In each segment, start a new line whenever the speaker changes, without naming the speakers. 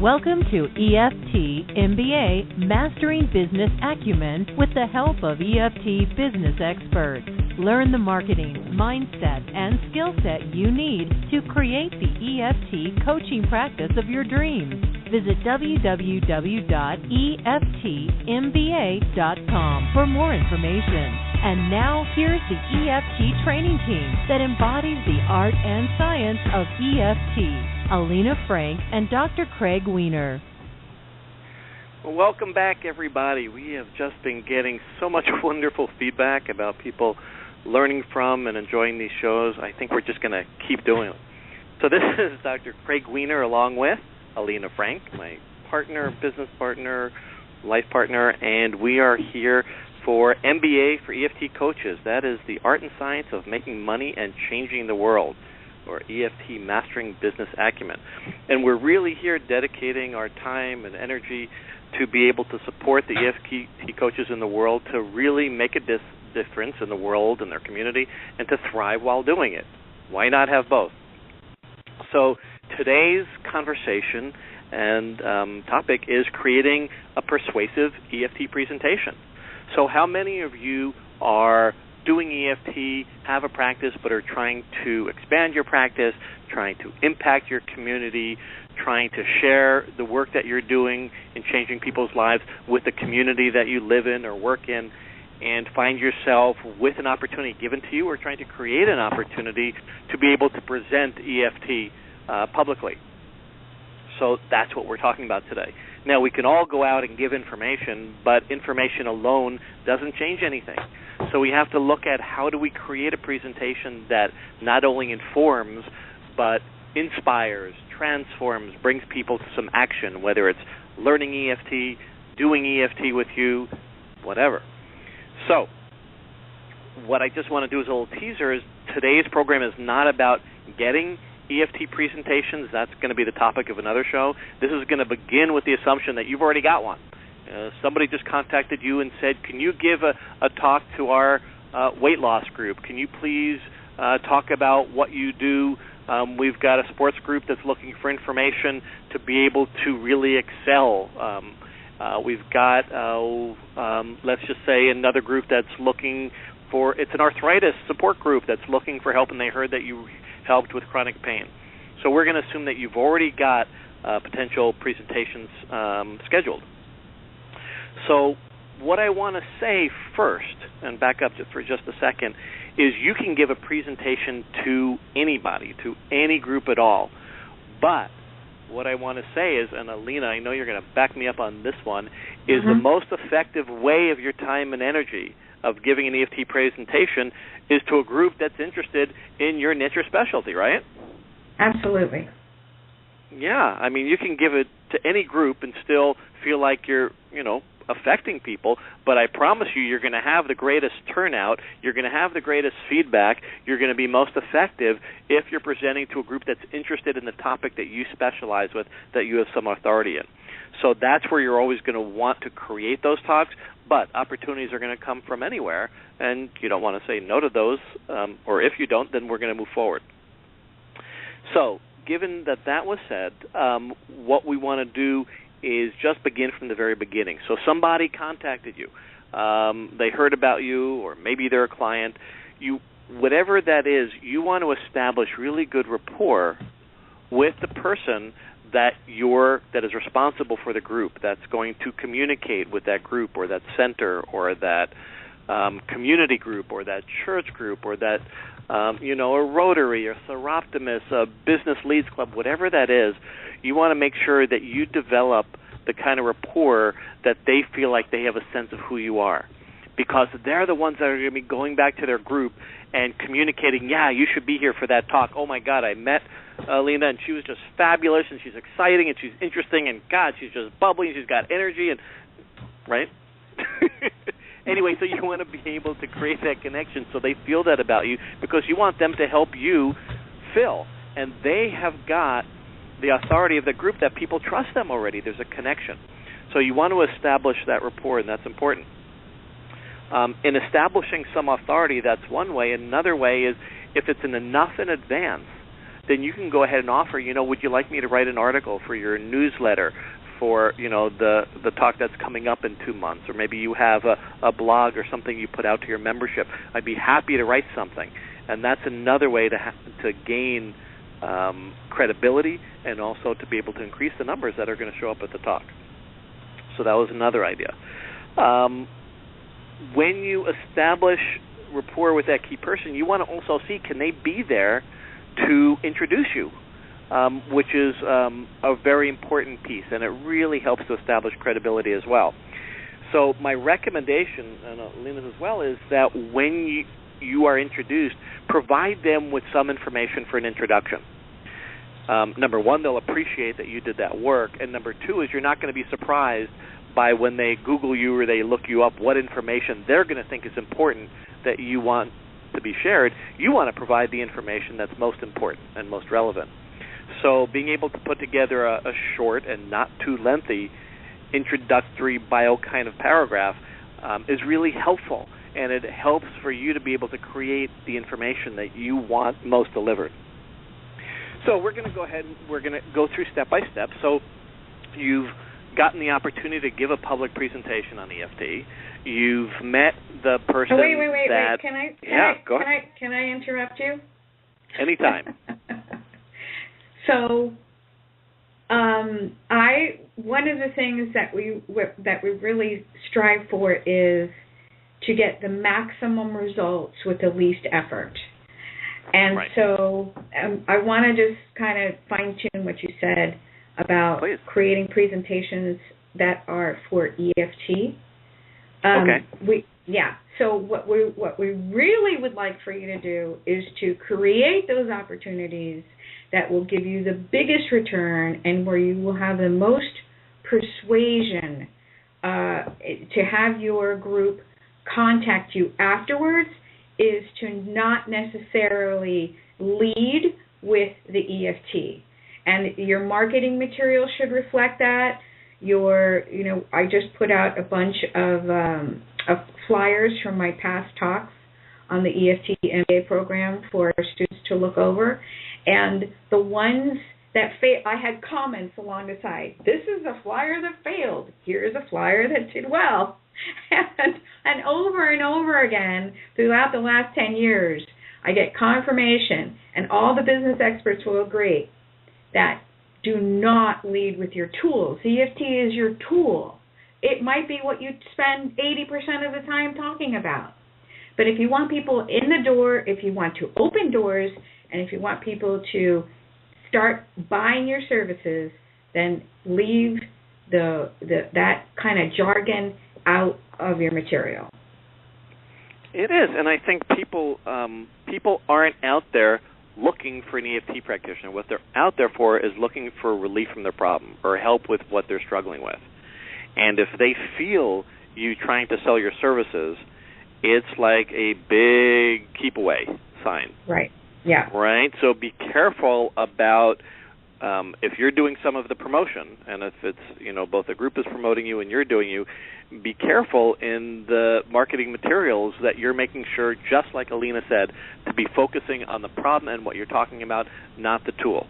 Welcome to EFT MBA, Mastering Business Acumen with the help of EFT business experts. Learn the marketing, mindset, and skill set you need to create the EFT coaching practice of your dreams. Visit www.eftmba.com for more information. And now, here's the EFT training team that embodies the art and science of EFT. Alina Frank and Dr. Craig Weiner.
Well, welcome back, everybody. We have just been getting so much wonderful feedback about people learning from and enjoying these shows. I think we're just going to keep doing it. So this is Dr. Craig Weiner along with Alina Frank, my partner, business partner, life partner, and we are here for MBA for EFT coaches. That is the art and science of making money and changing the world, or EFT Mastering Business Acumen. And we're really here dedicating our time and energy to be able to support the EFT coaches in the world to really make a difference in the world and their community and to thrive while doing it. Why not have both? So today's conversation and topic is creating a persuasive EFT presentation. So how many of you are doing EFT, have a practice, but are trying to expand your practice, trying to impact your community, trying to share the work that you're doing in changing people's lives with the community that you live in or work in, and find yourself with an opportunity given to you or trying to create an opportunity to be able to present EFT publicly? So that's what we're talking about today. Now, we can all go out and give information, but information alone doesn't change anything. So we have to look at how do we create a presentation that not only informs, but inspires, transforms, brings people to some action, whether it's learning EFT, doing EFT with you, whatever. So what I just want to do as a little teaser is today's program is not about getting EFT presentations. That's going to be the topic of another show. This is going to begin with the assumption that you've already got one. Somebody just contacted you and said, can you give a talk to our weight loss group? Can you please talk about what you do? We've got a sports group that's looking for information to be able to really excel. We've got, let's just say, another group that's looking for, it's an arthritis support group that's looking for help, and they heard that you helped with chronic pain. So we're going to assume that you've already got potential presentations scheduled. So what I want to say first, and back up for just a second, is you can give a presentation to anybody, to any group at all. But what I want to say is, and Alina, I know you're going to back me up on this one, is the most effective way of your time and energy of giving an EFT presentation is to a group that's interested in your niche or specialty, right?
Absolutely.
Yeah, I mean, you can give it to any group and still feel like you're, affecting people, but I promise you're going to have the greatest turnout, you're going to have the greatest feedback, you're going to be most effective if you're presenting to a group that's interested in the topic that you specialize with, that you have some authority in. So that's where you're always going to want to create those talks, but opportunities are going to come from anywhere, and you don't want to say no to those, or if you don't, then we're going to move forward. So given that was said, what we want to do is just begin from the very beginning. So somebody contacted you. They heard about you, or maybe they're a client. Whatever that is, you want to establish really good rapport with the person that is responsible for the group, that's going to communicate with that group or that center or that community group or that church group or that a Rotary or Seroptimus, a Business Leads Club, whatever that is. You want to make sure that you develop the kind of rapport that they feel like they have a sense of who you are, because they're the ones that are going to be going back to their group and communicating, yeah, you should be here for that talk. Oh, my God, I met Alina, and she was just fabulous, and she's exciting, and she's interesting, and, God, she's just bubbly, and she's got energy, and right? Anyway, so you want to be able to create that connection so they feel that about you, because you want them to help you fill. And they have got the authority of the group that people trust them already. There's a connection. So you want to establish that rapport, and that's important. In establishing some authority, that's one way. Another way is if it's enough in advance then you can go ahead and offer, would you like me to write an article for your newsletter for, the talk that's coming up in 2 months, or maybe you have a blog or something you put out to your membership. I'd be happy to write something. And that's another way to gain credibility and also to be able to increase the numbers that are going to show up at the talk. So that was another idea. When you establish rapport with that key person, you want to also see, can they be there to introduce you, which is a very important piece, and it really helps to establish credibility as well. So my recommendation, and Lena's as well, is that when you are introduced, provide them with some information for an introduction. Number one, they'll appreciate that you did that work, and number two is you're not going to be surprised by when they Google you or they look you up what information they're going to think is important that you want to be shared. You want to provide the information that's most important and most relevant. So being able to put together a short and not too lengthy introductory bio kind of paragraph is really helpful, and it helps for you to be able to create the information that you want most delivered. So we're going to go ahead and we're going to go through step by step. So you've gotten the opportunity to give a public presentation on EFT. You've met the person
wait.
that...
Can I interrupt you?
Anytime.
So, one of the things that we really strive for is to get the maximum results with the least effort. And
right.
So I want to just kind of fine-tune what you said about
Please.
creating presentations that are for EFT.
Okay.
So what we really would like for you to do is to create those opportunities that will give you the biggest return and where you will have the most persuasion to have your group contact you afterwards, is to not necessarily lead with the EFT. And your marketing material should reflect that. I just put out a bunch of flyers from my past talks on the EFT MBA program for our students to look over. And the ones that I had comments along the side. This is a flyer that failed. Here's a flyer that did well. And over and over again, throughout the last 10 years, I get confirmation, and all the business experts will agree, that do not lead with your tools. EFT is your tool. It might be what you spend 80% of the time talking about. But if you want people in the door, if you want to open doors, and if you want people to start buying your services, then leave that kind of jargon out of your material.
It is, and I think people aren't out there looking for an EFT practitioner. What they're out there for is looking for relief from their problem or help with what they're struggling with. And if they feel you trying to sell your services, it's like a big keep away sign.
Right. Yeah.
Right? So be careful about if you're doing some of the promotion, and if it's, both the group is promoting you and you're doing you, be careful in the marketing materials that you're making sure, just like Alina said, to be focusing on the problem and what you're talking about, not the tool.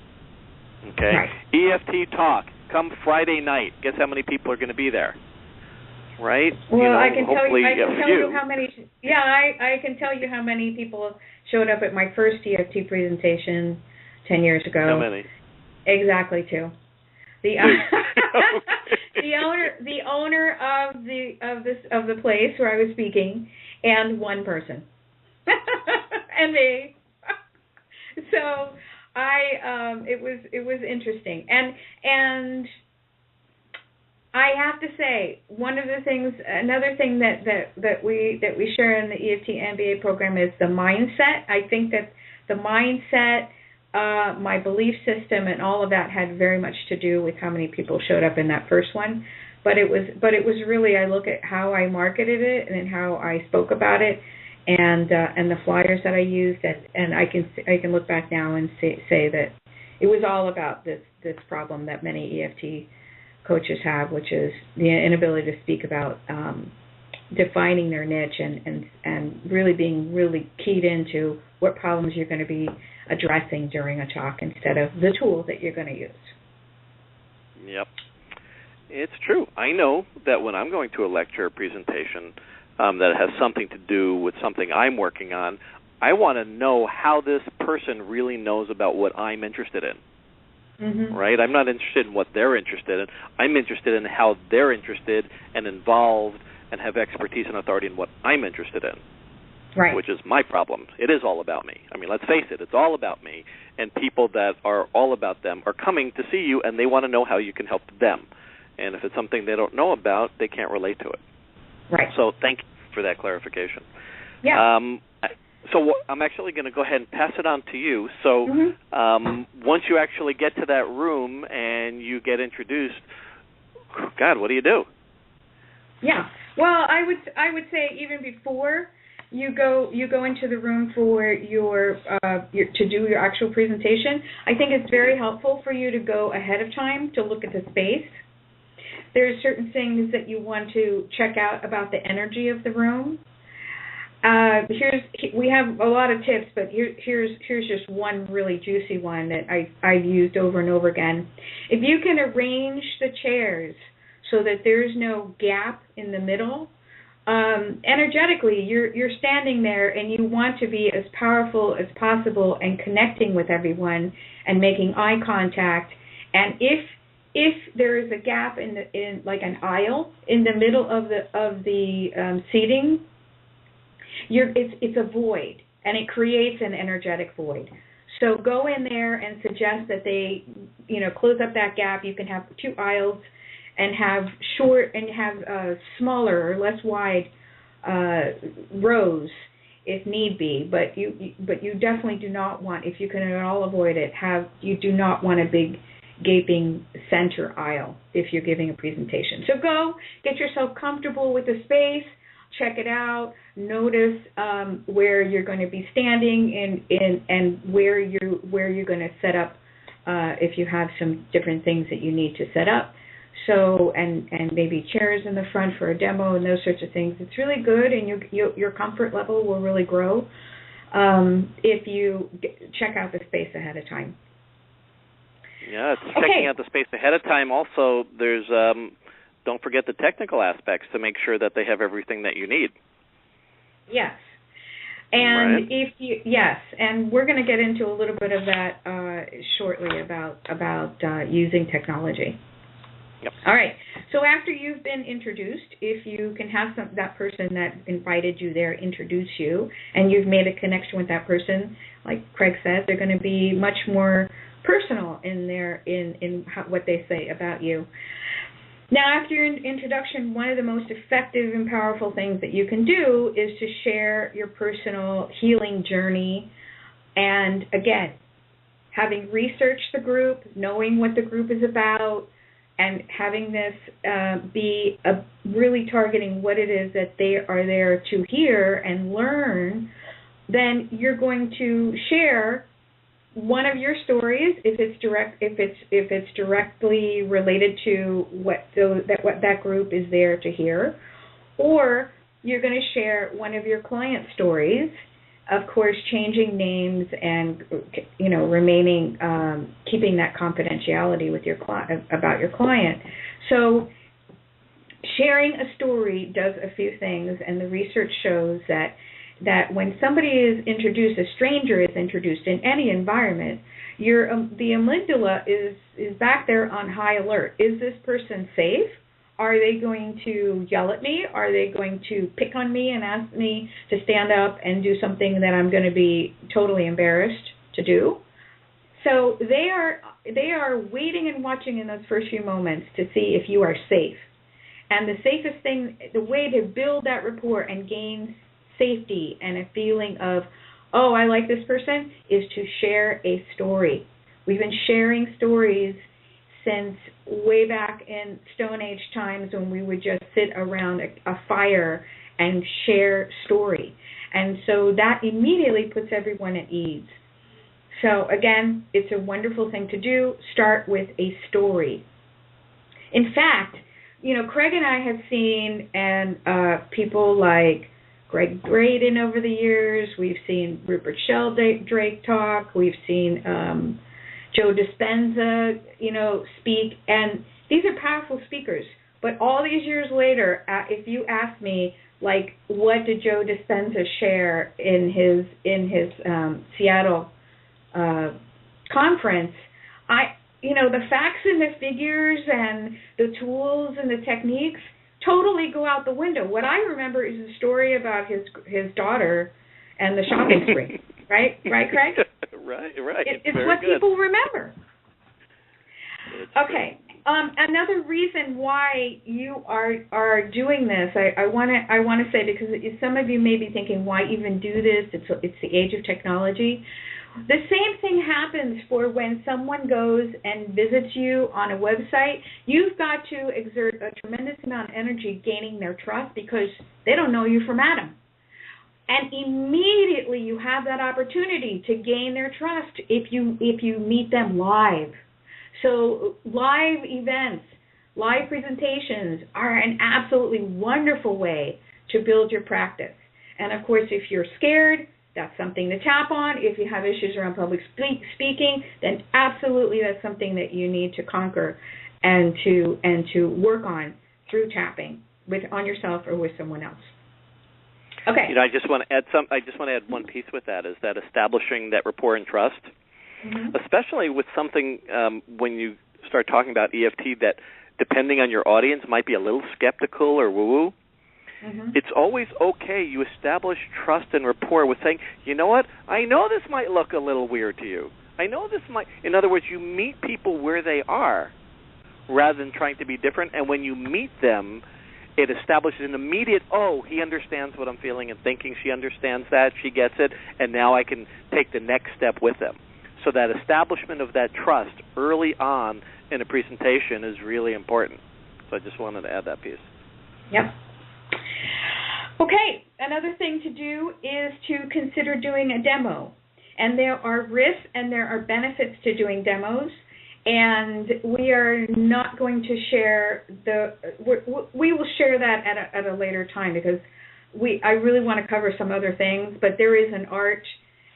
Okay?
Right.
EFT talk, come Friday night. Guess how many people are going to be there? Right?
Well, I can tell you how many. Yeah, I can tell you how many people showed up at my first EFT presentation 10 years ago.
How many?
Exactly 2. The owner of the place where I was speaking, and 1 person, and me. So it was interesting, and I have to say, another thing that we share in the EFT MBA program is the mindset. I think that the mindset, my belief system, and all of that had very much to do with how many people showed up in that first one. But it was really, I look at how I marketed it and how I spoke about it, and the flyers that I used, and I can look back now and say that it was all about this problem that many EFT coaches have, which is the inability to speak about defining their niche and really being really keyed into what problems you're going to be addressing during a talk instead of the tool that you're going to use.
Yep. It's true. I know that when I'm going to a lecture or presentation that has something to do with something I'm working on, I want to know how this person really knows about what I'm interested in.
Mm-hmm.
Right? I'm not interested in what they're interested in. I'm interested in how they're interested and involved and have expertise and authority in what I'm interested in,
right?
Which is my problem. It is all about me. I mean, let's face it, it's all about me. And people that are all about them are coming to see you, and they want to know how you can help them. And if it's something they don't know about, they can't relate to it.
Right.
So thank you for that clarification.
Yeah.
So I'm actually going to go ahead and pass it on to you. So once you actually get to that room and you get introduced, God, what do you do?
Yeah. Well, I would say even before you go into the room for your to do your actual presentation, I think it's very helpful for you to go ahead of time to look at the space. There's certain things that you want to check out about the energy of the room. We have a lot of tips, but here's just one really juicy one that I've used over and over again. If you can arrange the chairs so that there's no gap in the middle, energetically you're standing there and you want to be as powerful as possible and connecting with everyone and making eye contact. And if there is a gap in like an aisle in the middle of the seating, it's a void, and it creates an energetic void. So go in there and suggest that they, close up that gap. You can have 2 aisles and have smaller or less wide rows if need be. But you definitely do not want, if you can at all avoid it, you do not want a big gaping center aisle if you're giving a presentation. So go get yourself comfortable with the space. Check it out. Notice where you're going to be standing and where you're going to set up if you have some different things that you need to set up. So and maybe chairs in the front for a demo and those sorts of things. It's really good, and your comfort level will really grow if you check out the space ahead of time.
Yeah, it's checking out the space ahead of time. Also, there's don't forget the technical aspects to make sure that they have everything that you need. Yes.
And and we're going to get into a little bit of that shortly about using technology.
Yep.
All right. So after you've been introduced, if you can have that person that invited you there introduce you, and you've made a connection with that person, like Craig said, they're going to be much more personal in what they say about you. Now, after your introduction, one of the most effective and powerful things that you can do is to share your personal healing journey. And again, having researched the group, knowing what the group is about, and having this be really targeting what it is that they are there to hear and learn, then you're going to share one of your stories if it's directly related to what that group is there to hear, or you're going to share one of your client stories, of course changing names and remaining keeping that confidentiality with your about your client. So sharing a story does a few things, and the research shows that when somebody is introduced, a stranger is introduced in any environment, the amygdala is back there on high alert. Is this person safe? Are they going to yell at me? Are they going to pick on me and ask me to stand up and do something that I'm going to be totally embarrassed to do? So they are waiting and watching in those first few moments to see if you are safe. And the safest thing, the way to build that rapport and gain safety and a feeling of, oh, I like this person, is to share a story. We've been sharing stories since way back in Stone Age times when we would just sit around a fire and share story. And so that immediately puts everyone at ease. So again, it's a wonderful thing to do. Start with a story. In fact, Craig and I have seen people like Greg Braden over the years. We've seen Rupert Sheldrake talk. We've seen Joe Dispenza, speak. And these are powerful speakers. But all these years later, if you ask me, like, what did Joe Dispenza share in his Seattle conference, the facts and the figures and the tools and the techniques totally go out the window. What I remember is the story about his daughter and the shopping spree. Right, Craig?
Right.
It's what
good.
People remember.
It's
okay. Another reason why you are doing this, I want to say, because some of you may be thinking, why even do this? It's the age of technology. The same thing happens for when someone goes and visits you on a website. You've got to exert a tremendous amount of energy gaining their trust because they don't know you from Adam. And immediately you have that opportunity to gain their trust if you meet them live. So live events, live presentations are an absolutely wonderful way to build your practice. And of course, if you're scared, that's something to tap on. If you have issues around public speaking, then absolutely that's something that you need to conquer and to work on through tapping on yourself or with someone else. Okay.
I just want to add one piece with that, is that establishing that rapport and trust, especially with something when you start talking about EFT that, depending on your audience, might be a little skeptical or woo-woo. It's always okay. You establish trust and rapport with saying, you know what, I know this might look a little weird to you. I know this might, in other words, you meet people where they are rather than trying to be different. And when you meet them, it establishes an immediate, he understands what I'm feeling and thinking. She understands that. She gets it. And now I can take the next step with them. So that establishment of that trust early on in a presentation is really important. So I just wanted to add that piece.
Yep. Okay, another thing to do is to consider doing a demo. And there are risks and there are benefits to doing demos. And we are not going to share we will share that at a later time because I really want to cover some other things, but there is an art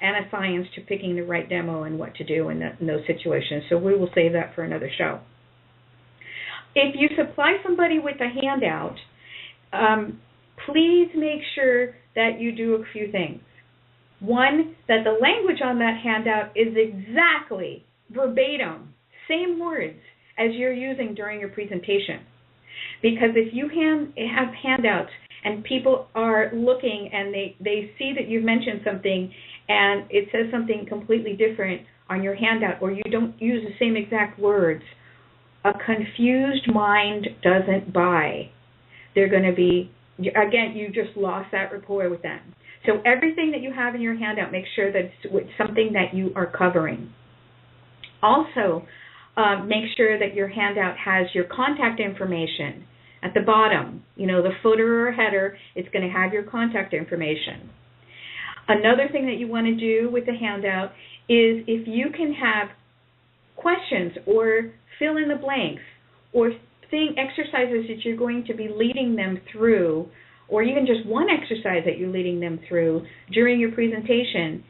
and a science to picking the right demo and what to do in those situations. So we will save that for another show. If you supply somebody with a handout, please make sure that you do a few things. One, that the language on that handout is exactly verbatim, same words as you're using during your presentation. Because if you have handouts and people are looking and they see that you've mentioned something and it says something completely different on your handout, or you don't use the same exact words, a confused mind doesn't buy. They're going to be, again, you just lost that rapport with them. So everything that you have in your handout, make sure that it's something that you are covering. Also, make sure that your handout has your contact information at the bottom. The footer or header, it's going to have your contact information. Another thing that you want to do with the handout is if you can have questions or fill in the blanks or exercises that you're going to be leading them through, or even just one exercise that you're leading them through during your presentation,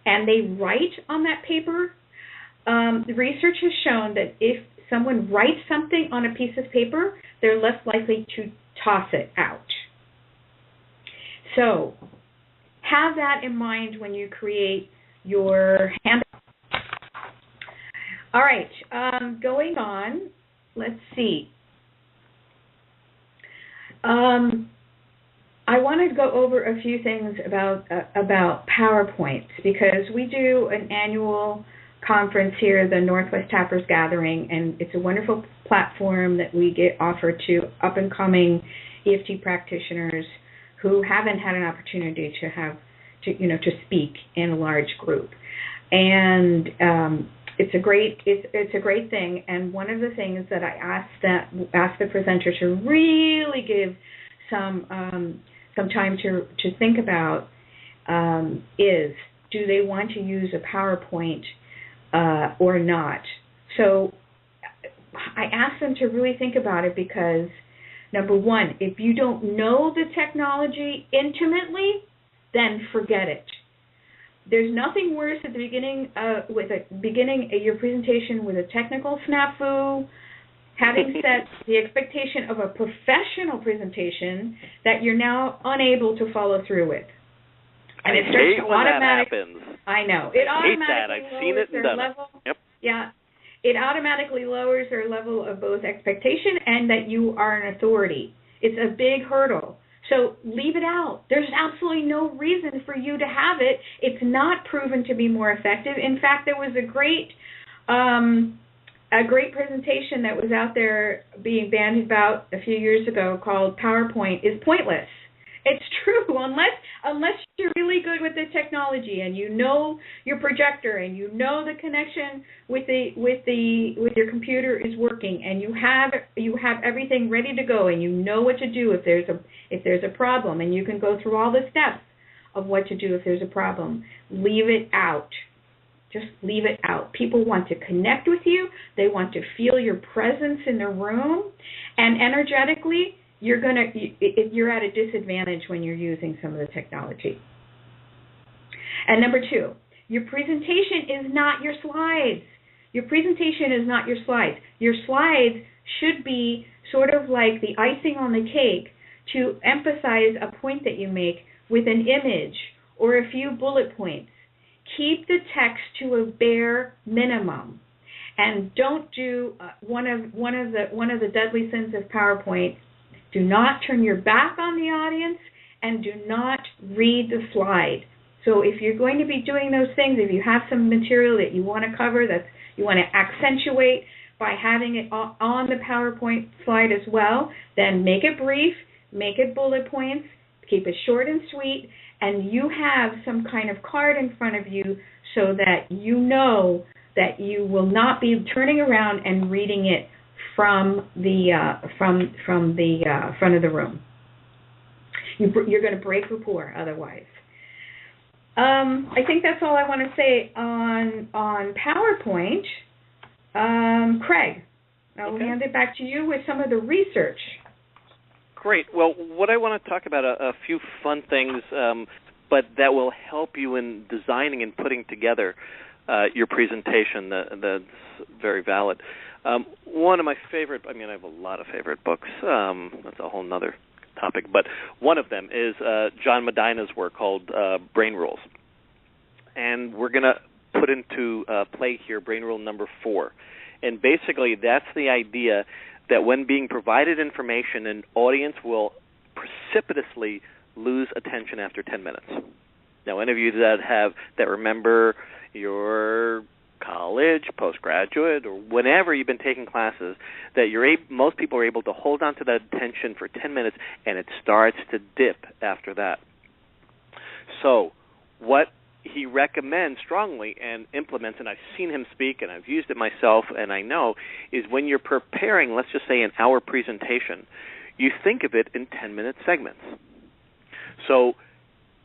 and they write on that paper, the research has shown that if someone writes something on a piece of paper, they're less likely to toss it out. So have that in mind when you create your handout. All right, going on, let's see. I wanted to go over a few things about PowerPoints, because we do an annual conference here, the Northwest Tappers Gathering, and it's a wonderful platform that we get offered to up-and-coming EFT practitioners who haven't had an opportunity to speak in a large group. And it's a great thing. And one of the things that I ask the presenter to really give some time to think about is, do they want to use a PowerPoint or not? So I ask them to really think about it, because Number one, if you don't know the technology intimately, then forget it. There's nothing worse at the beginning your presentation with a technical snafu, having set the expectation of a professional presentation that you're now unable to follow through with. And it starts to automatically. I know. It automatically
I've seen it and done
level.
Yep.
Yeah. It automatically lowers their level of both expectation and that you are an authority. It's a big hurdle. So leave it out. There's absolutely no reason for you to have it. It's not proven to be more effective. In fact, there was a great presentation that was out there being bandied about a few years ago called PowerPoint is pointless. It's true unless you're really good with the technology and you know your projector and you know the connection with your computer is working and you have everything ready to go and you know what to do if there's a problem and you can go through all the steps of what to do if there's a problem. Leave it out. Just leave it out. People want to connect with you. They want to feel your presence in the room, and energetically you're at a disadvantage when you're using some of the technology. And number two, your presentation is not your slides. Your presentation is not your slides. Your slides should be sort of like the icing on the cake to emphasize a point that you make with an image or a few bullet points. Keep the text to a bare minimum, and don't do one of the deadly sins of PowerPoint. Do not turn your back on the audience, and do not read the slide. So if you're going to be doing those things, if you have some material that you want to cover, that you want to accentuate by having it on the PowerPoint slide as well, then make it brief, make it bullet points, keep it short and sweet, and you have some kind of card in front of you so that you know that you will not be turning around and reading it from the front of the room. You're going to break rapport otherwise. I think that's all I want to say on PowerPoint. Craig, I will hand it back to you with some of the research.
Great. Well, what I want to talk about a few fun things, but that will help you in designing and putting together your presentation. That's very valid. One of my favorite, I have a lot of favorite books. That's a whole nother topic. But one of them is John Medina's work called Brain Rules. And we're going to put into play here Brain Rule number 4. And basically that's the idea that when being provided information, an audience will precipitously lose attention after 10 minutes. Now, any of you that remember your college, postgraduate, or whenever you've been taking classes, that most people are able to hold on to that attention for 10 minutes, and it starts to dip after that. So what he recommends strongly and implements, and I've seen him speak and I've used it myself and I know, is when you're preparing, let's just say an hour presentation, you think of it in 10-minute segments. So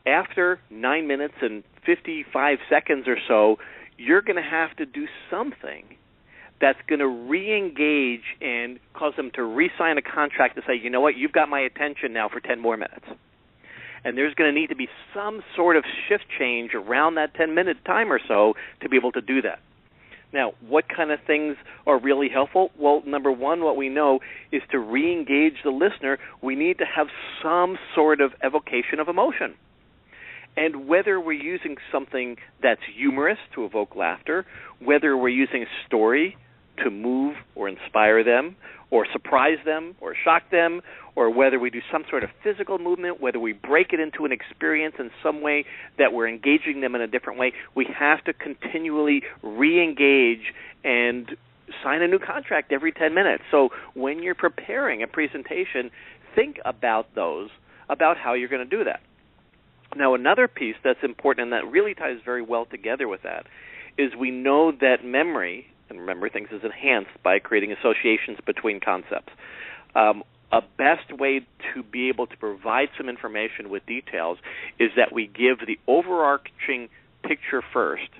after 9 minutes and 55 seconds or so, you're going to have to do something that's going to re-engage and cause them to re-sign a contract to say, you know what, you've got my attention now for 10 more minutes. And there's going to need to be some sort of shift change around that 10-minute time or so to be able to do that. Now, what kind of things are really helpful? Well, number one, what we know is to re-engage the listener, we need to have some sort of evocation of emotion. And whether we're using something that's humorous to evoke laughter, whether we're using a story to move or inspire them, or surprise them, or shock them, or whether we do some sort of physical movement, whether we break it into an experience in some way that we're engaging them in a different way, we have to continually re-engage and sign a new contract every 10 minutes. So when you're preparing a presentation, think about how you're going to do that. Now, another piece that's important and that really ties very well together with that is we know that memory, and remember things is enhanced by creating associations between concepts. A best way to be able to provide some information with details is that we give the overarching picture first,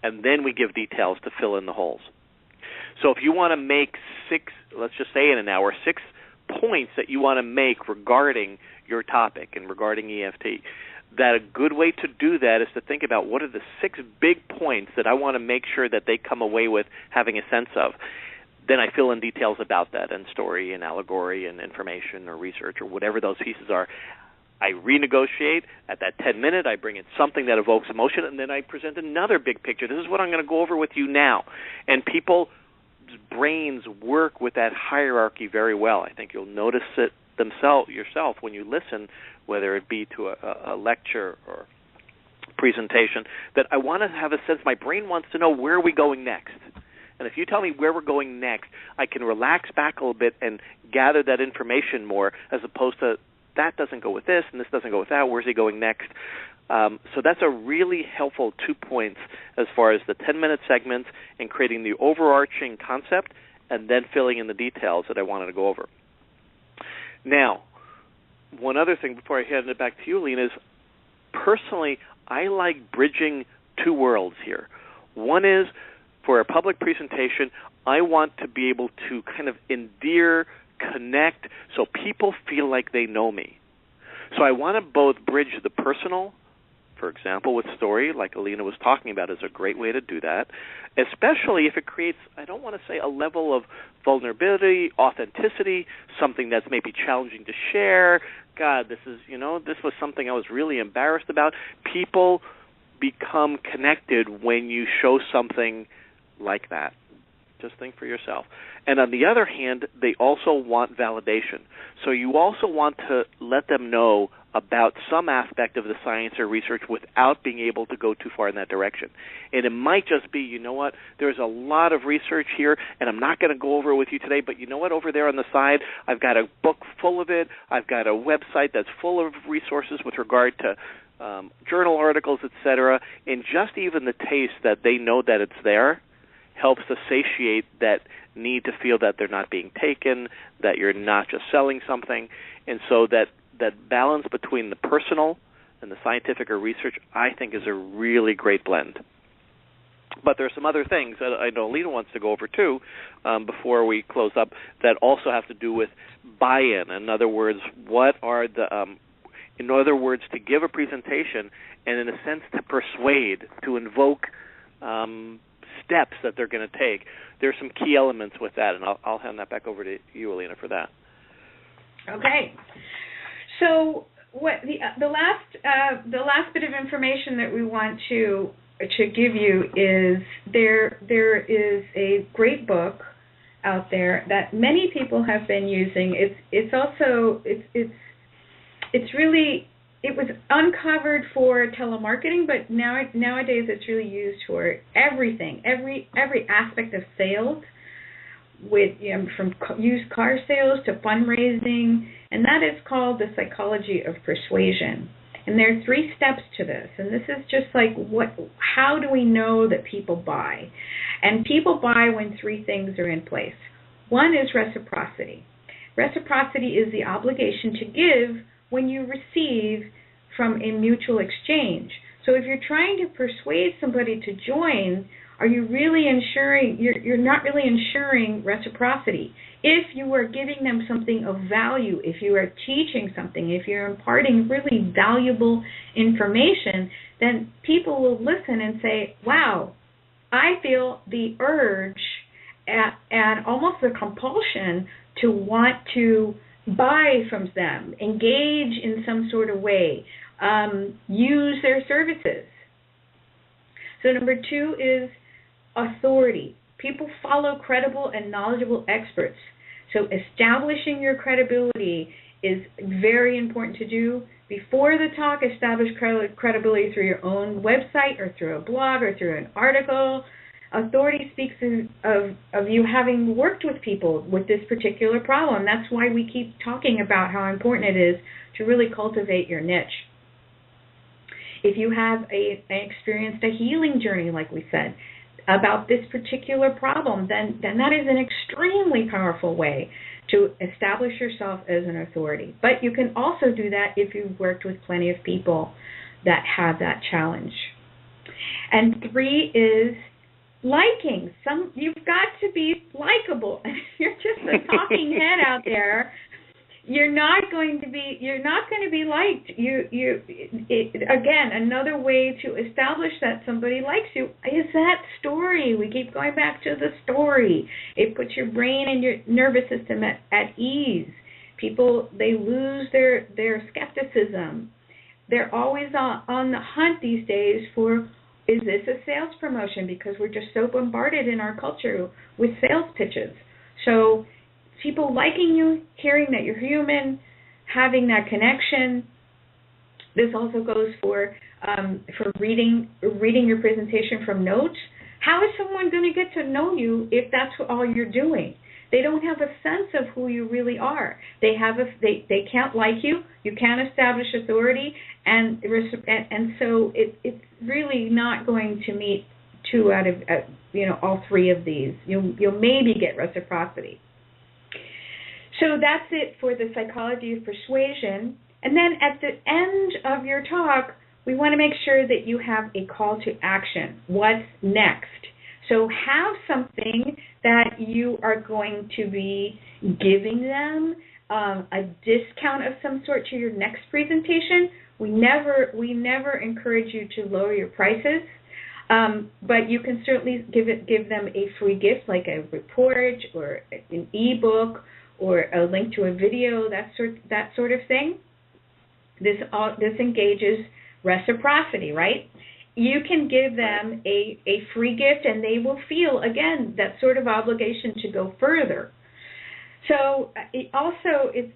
and then we give details to fill in the holes. So if you want to make let's just say in an hour, 6 points that you want to make regarding your topic and regarding EFT, that a good way to do that is to think about what are the 6 big points that I want to make sure that they come away with having a sense of. Then I fill in details about that and story and allegory and information or research or whatever those pieces are. I renegotiate. At that 10-minute, I bring in something that evokes emotion, and then I present another big picture. This is what I'm going to go over with you now. And people's brains work with that hierarchy very well. I think you'll notice it yourself when you listen, whether it be to a lecture or presentation, that I want to have a sense, my brain wants to know where are we going next. And if you tell me where we're going next, I can relax back a little bit and gather that information more, as opposed to that doesn't go with this and this doesn't go with that. Where's he going next? So that's a really helpful 2 points as far as the 10-minute segments and creating the overarching concept and then filling in the details that I wanted to go over. Now, one other thing before I hand it back to you, Lena, is personally I like bridging 2 worlds here. One is, for a public presentation, I want to be able to kind of endear, connect, so people feel like they know me. So I want to both bridge the personal, for example, with story, like Alina was talking about, is a great way to do that, especially if it creates, I don't want to say a level of vulnerability, authenticity, something that's maybe challenging to share. God, this was something I was really embarrassed about. People become connected when you show something like that. Just think for yourself. And on the other hand, they also want validation. So you also want to let them know about some aspect of the science or research without being able to go too far in that direction. And it might just be, you know what, there's a lot of research here, and I'm not going to go over it with you today, but you know what, over there on the side, I've got a book full of it. I've got a website that's full of resources with regard to journal articles, etc. And just even the taste that they know that it's there helps to satiate that need to feel that they're not being taken, that you're not just selling something. And so that balance between the personal and the scientific or research, I think, is a really great blend. But there are some other things that I know Lena wants to go over, too, before we close up, that also have to do with buy-in. In other words, to give a presentation and, in a sense, to persuade, to invoke steps that they're going to take. There's some key elements with that, and I'll hand that back over to you, Alina, for that.
Okay. So what the last bit of information that we want to give you is there is a great book out there that many people have been using. It was uncovered for telemarketing, but nowadays it's really used for everything, every aspect of sales, with from used car sales to fundraising, and that is called the Psychology of Persuasion. And there are 3 steps to this, and this is just like how do we know that people buy? And people buy when 3 things are in place. One is reciprocity. Reciprocity is the obligation to give when you receive from a mutual exchange. So if you're trying to persuade somebody to join, are you really ensuring, you're not really ensuring reciprocity. If you are giving them something of value, if you are teaching something, if you're imparting really valuable information, then people will listen and say, wow, I feel the urge and almost the compulsion to want to buy from them, engage in some sort of way, use their services. So number 2 is authority. People follow credible and knowledgeable experts. So establishing your credibility is very important to do. Before the talk, establish credibility through your own website or through a blog or through an article. Authority speaks of you having worked with people with this particular problem. That's why we keep talking about how important it is to really cultivate your niche. If you have experienced a healing journey, like we said, about this particular problem, then that is an extremely powerful way to establish yourself as an authority. But you can also do that if you've worked with plenty of people that have that challenge. And 3 is liking. You've got to be likable. If you're just a talking head out there, you're not going to be liked. Again, another way to establish that somebody likes you is that story. We keep going back to the story. It puts your brain and your nervous system at ease. People, they lose their skepticism. They're always on the hunt these days for, is this a sales promotion? Because we're just so bombarded in our culture with sales pitches. So people liking you, hearing that you're human, having that connection. This also goes for reading your presentation from notes. How is someone going to get to know you if that's all you're doing? They don't have a sense of who you really are. They can't like you. You can't establish authority, and so it's really not going to meet two out of all three of these. You'll maybe get reciprocity. So that's it for the Psychology of Persuasion. And then at the end of your talk, we want to make sure that you have a call to action. What's next? So have something that you are going to be giving them, a discount of some sort to your next presentation. We never encourage you to lower your prices, but you can certainly give them a free gift like a report or an ebook or a link to a video, that sort of thing. This engages reciprocity, right? You can give them a free gift, and they will feel, again, that sort of obligation to go further. So it's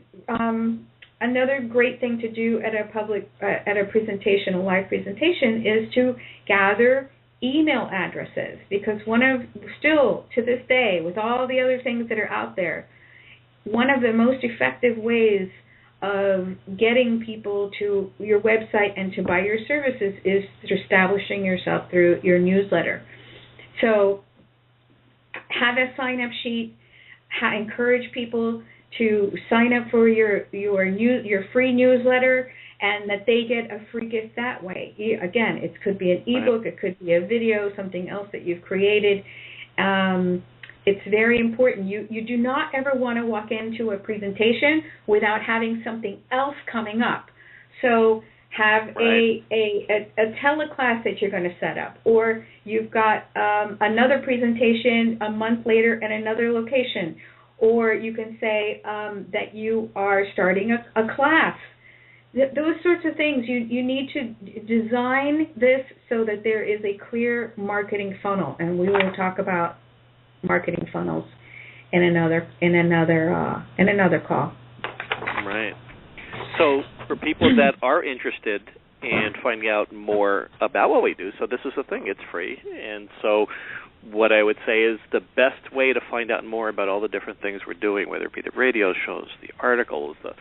another great thing to do at a presentation, a live presentation, is to gather email addresses, because still to this day, with all the other things that are out there, one of the most effective ways of getting people to your website and to buy your services is through establishing yourself through your newsletter. So have a sign-up sheet. Encourage people to sign up for your free newsletter, and that they get a free gift that way. Again, it could be an ebook, it could be a video, something else that you've created. It's very important. You do not ever want to walk into a presentation without having something else coming up. So have a teleclass that you're going to set up, or you've got another presentation a month later at another location, or you can say that you are starting a class. Those sorts of things. You need to design this so that there is a clear marketing funnel, and we will talk about marketing funnels in another call.
Right. So for people that are interested in finding out more about what we do, so this is the thing, it's free. And so what I would say is the best way to find out more about all the different things we're doing, whether it be the radio shows, the articles, the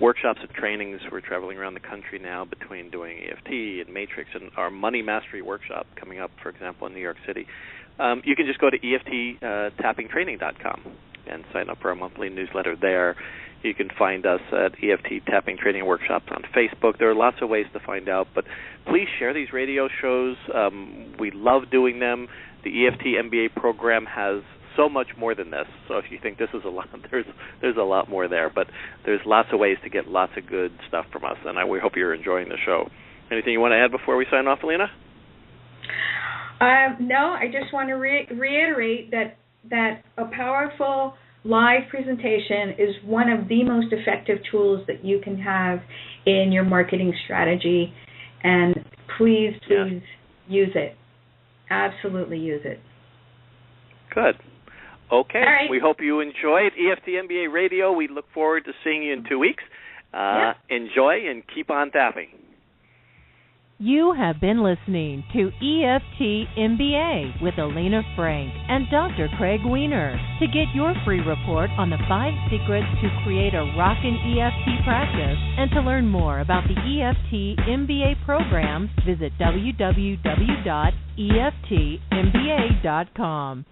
workshops and trainings. We're traveling around the country now between doing EFT and Matrix and our Money Mastery workshop coming up, for example, in New York City. You can just go to EFTtappingtraining.com and sign up for our monthly newsletter there. You can find us at EFT Tapping Training Workshops on Facebook. There are lots of ways to find out, but please share these radio shows. We love doing them. The EFT MBA program has so much more than this. So if you think this is a lot, there's a lot more there. But there's lots of ways to get lots of good stuff from us, and we hope you're enjoying the show. Anything you want to add before we sign off, Alina?
No, I just want to reiterate that a powerful live presentation is one of the most effective tools that you can have in your marketing strategy, and please use it. Absolutely use it.
Good. Okay.
All right.
We hope you enjoyed EFT MBA Radio. We look forward to seeing you in 2 weeks. Enjoy and keep on tapping.
You have been listening to EFT MBA with Alina Frank and Dr. Craig Weiner. To get your free report on the 5 secrets to create a rockin' EFT practice and to learn more about the EFT MBA program, visit www.EFTMBA.com.